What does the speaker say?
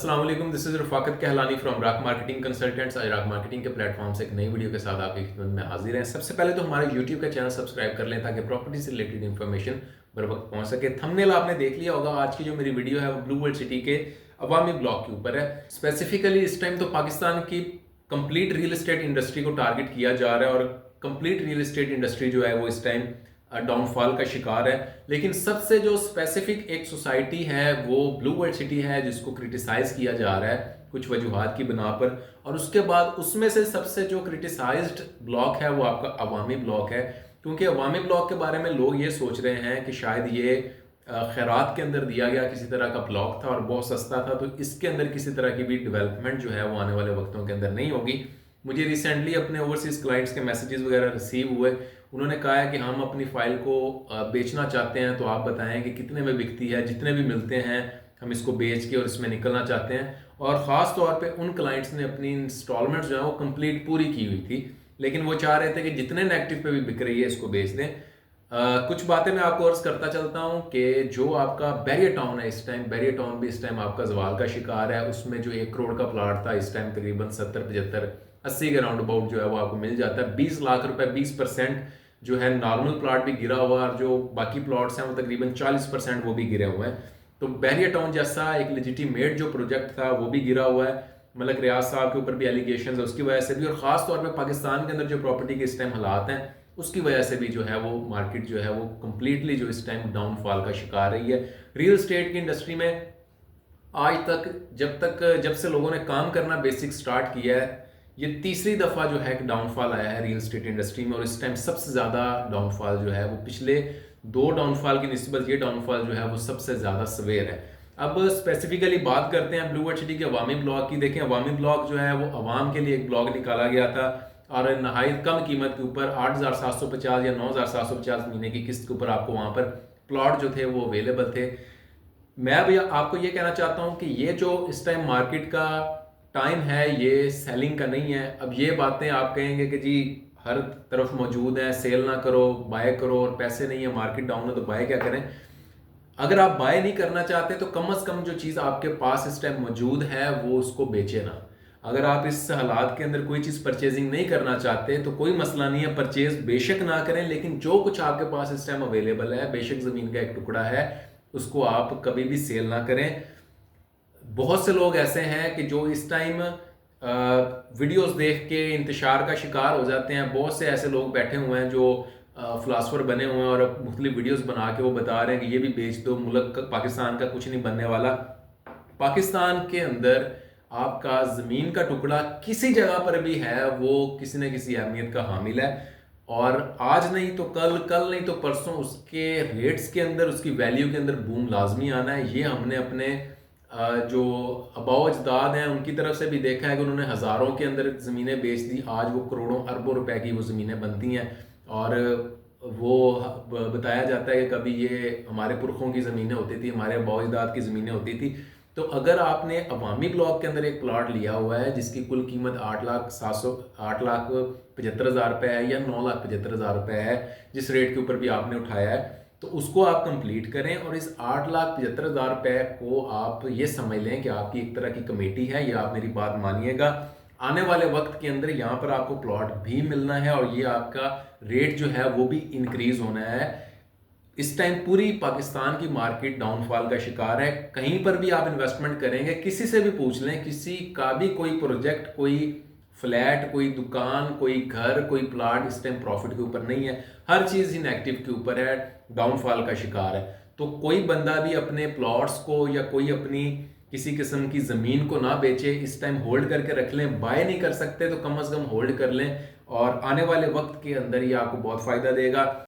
अस्सलाम वालेकुम, this is Rafaqat Kahlani from Raak marketing consultants. आज राक मार्केटिंग के प्लेटफॉर्म से एक नई वीडियो के साथ आपकी खिदमत में हाजिर हैं। सबसे पहले तो हमारे यूट्यूब का चैनल सब्सक्राइब कर लें ताकि प्रॉपर्टी से रिलेटेड इन्फॉर्मेशन बर वक्त पहुंच सके। थंबनेल आपने देख लिया होगा, आज की जो मेरी वीडियो है वो ब्लू वर्ल्ड सिटी के अवामी ब्लॉक के ऊपर है। स्पेसिफिकली इस टाइम तो पाकिस्तान की कंप्लीट रियल इस्टेट इंडस्ट्री को टारगेट किया जा रहा है और कंप्लीट रियल इस्टेट इंडस्ट्री जो है वो इस टाइम डाउनफॉल का शिकार है। लेकिन सबसे जो स्पेसिफिक एक सोसाइटी है वो ब्लू वर्ल्ड सिटी है, जिसको क्रिटिसाइज किया जा रहा है कुछ वजूहात की बिना पर। और उसके बाद उसमें से सबसे जो क्रिटिसाइज्ड ब्लॉक है वो आपका अवामी ब्लॉक है, क्योंकि अवामी ब्लॉक के बारे में लोग ये सोच रहे हैं कि शायद ये खैरात के अंदर दिया गया किसी तरह का ब्लॉक था और बहुत सस्ता था, तो इसके अंदर किसी तरह की भी डेवलपमेंट जो है वो आने वाले वक्तों के अंदर नहीं होगी। मुझे रिसेंटली अपने ओवरसीज क्लाइंट्स के मैसेजेस वगैरह रिसीव हुए। उन्होंने कहा है कि हम अपनी फाइल को बेचना चाहते हैं, तो आप बताएं कि कितने में बिकती है, जितने भी मिलते हैं हम इसको बेच के और इसमें निकलना चाहते हैं। और ख़ास तौर पे उन क्लाइंट्स ने अपनी इंस्टॉलमेंट जो है वो कंप्लीट पूरी की हुई थी, लेकिन वो चाह रहे थे कि जितने नेगेटिव पे भी बिक रही है इसको बेच दें। कुछ बातें मैं आपको अर्ज करता चलता हूँ कि जो आपका बैरियर टाउन है, इस टाइम बैरियर टाउन भी इस टाइम आपका जवाल का शिकार है। उसमें जो 1 करोड़ का प्लाट था इस टाइम तकरीबन 70, 75, 80 के राउंड अबाउट जो है वो आपको मिल जाता है। 20 लाख रुपए, 20% जो है नॉर्मल प्लाट भी गिरा हुआ है और जो बाकी प्लॉट्स हैं वो तकरीबन 40% वो भी गिरे हुए हैं। तो बैरियर टाउन जैसा एक लेजिटिमेट जो प्रोजेक्ट था वो भी गिरा हुआ है। मलक रियाज साहब के ऊपर भी एलिगेशन है उसकी वजह से भी, और ख़ास तौर पे पाकिस्तान के अंदर जो प्रॉपर्टी के इस टाइम हालात हैं उसकी वजह से भी जो है वो मार्केट जो है वो कंप्लीटली जो इस टाइम डाउनफॉल का शिकार रही है। रियल स्टेट की इंडस्ट्री में आज तक जब से लोगों ने काम करना बेसिक स्टार्ट किया है, ये तीसरी दफ़ा जो है डाउनफॉल आया है रियल स्टेट इंडस्ट्री में। और इस टाइम सबसे ज़्यादा डाउनफॉल जो है वो पिछले 2 डाउनफॉल की निस्बत ये डाउनफॉल जो है वो सबसे ज़्यादा सवेर है। अब स्पेसिफिकली बात करते हैं ब्लू वर्ल्ड सिटी के अवामी ब्लॉक की। देखें, अवामी ब्लॉक जो है वो अवाम के लिए एक ब्लॉक निकाला गया था और नहायत कम कीमत के ऊपर 8,750 या 9,750 महीने की किस्त के ऊपर आपको वहाँ पर प्लॉट जो थे वो अवेलेबल थे। मैं भी आपको ये कहना चाहता हूँ कि ये जो इस टाइम मार्केट का टाइम है ये सेलिंग का नहीं है। अब ये बातें आप कहेंगे कि जी हर तरफ मौजूद है, सेल ना करो बाय करो, और पैसे नहीं है, मार्केट डाउन है तो बाय क्या करें। अगर आप बाय नहीं करना चाहते तो कम से कम जो चीज़ आपके पास इस टाइम मौजूद है वो उसको बेचे ना। अगर आप इस हालात के अंदर कोई चीज़ परचेजिंग नहीं करना चाहते तो कोई मसला नहीं है, परचेज बेशक ना करें, लेकिन जो कुछ आपके पास इस टाइम अवेलेबल है, बेशक ज़मीन का एक टुकड़ा है, उसको आप कभी भी सेल ना करें। बहुत से लोग ऐसे हैं कि जो इस टाइम वीडियोस देख के इंतशार का शिकार हो जाते हैं। बहुत से ऐसे लोग बैठे हुए हैं जो फिलासफर बने हुए हैं और मुख्तलिफ वीडियोस बना के वो बता रहे हैं कि ये भी बेच दो, मुल्क पाकिस्तान का कुछ नहीं बनने वाला। पाकिस्तान के अंदर आपका ज़मीन का टुकड़ा किसी जगह पर भी है वो किसी न किसी अहमियत का हामिल है, और आज नहीं तो कल, कल नहीं तो परसों उसके रेट्स के अंदर, उसकी वैल्यू के अंदर बूम लाजमी आना है। ये हमने अपने जो अबाव अजदाद हैं उनकी तरफ से भी देखा है कि उन्होंने हज़ारों के अंदर ज़मीनें बेच दी, आज वो करोड़ों अरबों रुपए की वो ज़मीनें बनती हैं। और वो बताया जाता है कि कभी ये हमारे पुरखों की ज़मीनें होती थी, हमारे अबाव अजदाद की ज़मीनें होती थी। तो अगर आपने अवामी ब्लॉक के अंदर एक प्लॉट लिया हुआ है जिसकी कुल कीमत 8,75,000 रुपये है या 9,75,000 रुपये है, जिस रेट के ऊपर भी आपने उठाया है, तो उसको आप कंप्लीट करें और इस 8,75,000 रुपये को आप ये समझ लें कि आपकी एक तरह की कमेटी है। या आप मेरी बात मानिएगा, आने वाले वक्त के अंदर यहाँ पर आपको प्लॉट भी मिलना है और ये आपका रेट जो है वो भी इंक्रीज होना है। इस टाइम पूरी पाकिस्तान की मार्केट डाउनफॉल का शिकार है। कहीं पर भी आप इन्वेस्टमेंट करेंगे, किसी से भी पूछ लें, किसी का भी कोई प्रोजेक्ट, कोई फ्लैट, कोई दुकान, कोई घर, कोई प्लाट इस टाइम प्रॉफिट के ऊपर नहीं है। हर चीज़ ही नेगेटिव के ऊपर है, डाउनफॉल का शिकार है। तो कोई बंदा भी अपने प्लॉट्स को या कोई अपनी किसी किस्म की ज़मीन को ना बेचे, इस टाइम होल्ड करके रख लें। बाय नहीं कर सकते तो कम से कम होल्ड कर लें और आने वाले वक्त के अंदर ये आपको बहुत फ़ायदा देगा।